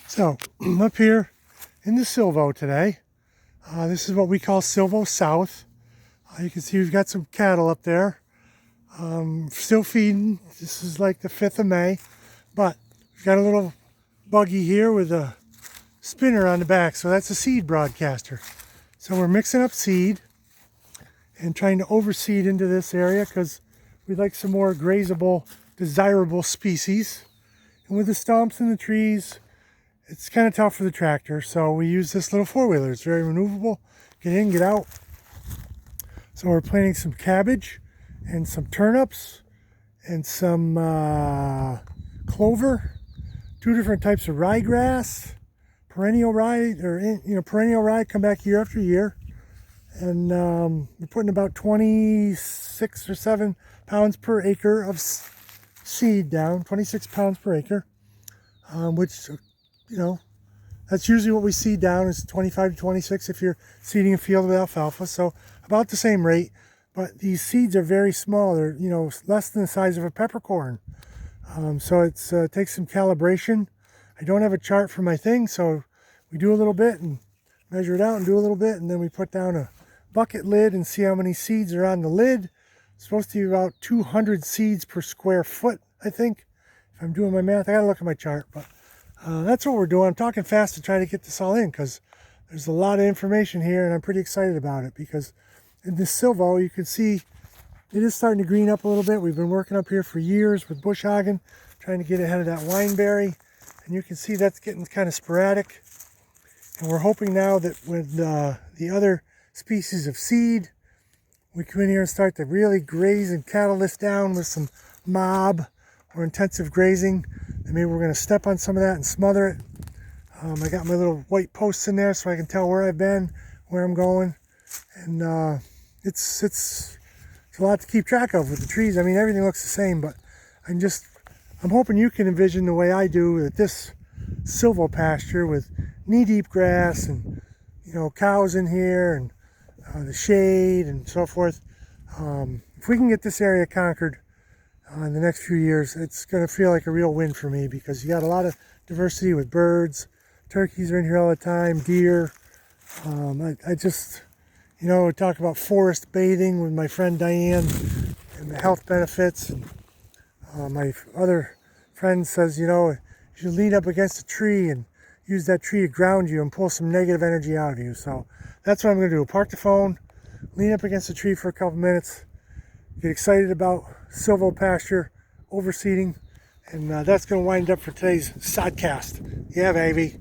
So I'm up here in the Silvo today. This is what we call Silvo South. You can see we've got some cattle up there. Still feeding. This is like the 5th of May. But we've got a little buggy here with a spinner on the back. So that's a seed broadcaster. So we're mixing up seed and trying to overseed into this area because we'd like some more grazable, desirable species. And with the stumps and the trees, it's kind of tough for the tractor, so we use this little four-wheeler. It's very maneuverable. Get in, get out. So we're planting some cabbage and some turnips and some clover, 2 different types of ryegrass, perennial rye, perennial rye come back year after year. And we're putting about 26 or 7 pounds per acre of seed down, 26 pounds per acre, which, that's usually what we seed down is 25 to 26 if you're seeding a field with alfalfa. So about the same rate, but these seeds are very small. They're, less than the size of a peppercorn. So it takes some calibration. I don't have a chart for my thing, so we do a little bit and measure it out and do a little bit, and then we put down a bucket lid and see how many seeds are on the lid. It's supposed to be about 200 seeds per square foot, I think. If I'm doing my math, I gotta look at my chart, but that's what we're doing. I'm talking fast to try to get this all in because there's a lot of information here and I'm pretty excited about it because in this Silvo, you can see it is starting to green up a little bit. We've been working up here for years with bush hogging, trying to get ahead of that wineberry, and you can see that's getting kind of sporadic. And we're hoping now that with the other species of seed, we come in here and start to really graze and cattle this down with some mob or intensive grazing. And maybe we're going to step on some of that and smother it. I got my little white posts in there so I can tell where I've been, where I'm going. And it's a lot to keep track of with the trees. I mean, everything looks the same, but I'm hoping you can envision the way I do that this silvopasture with knee-deep grass and, cows in here and the shade and so forth. If we can get this area conquered in the next few years, it's going to feel like a real win for me because you got a lot of diversity with birds. Turkeys are in here all the time, deer. I just, talk about forest bathing with my friend Diane and the health benefits. And my other friend says, you should lean up against a tree and use that tree to ground you and pull some negative energy out of you. So that's what I'm going to do. Park the phone, lean up against the tree for a couple minutes, get excited about silvopasture, overseeding, and that's going to wind up for today's sodcast. Yeah, baby.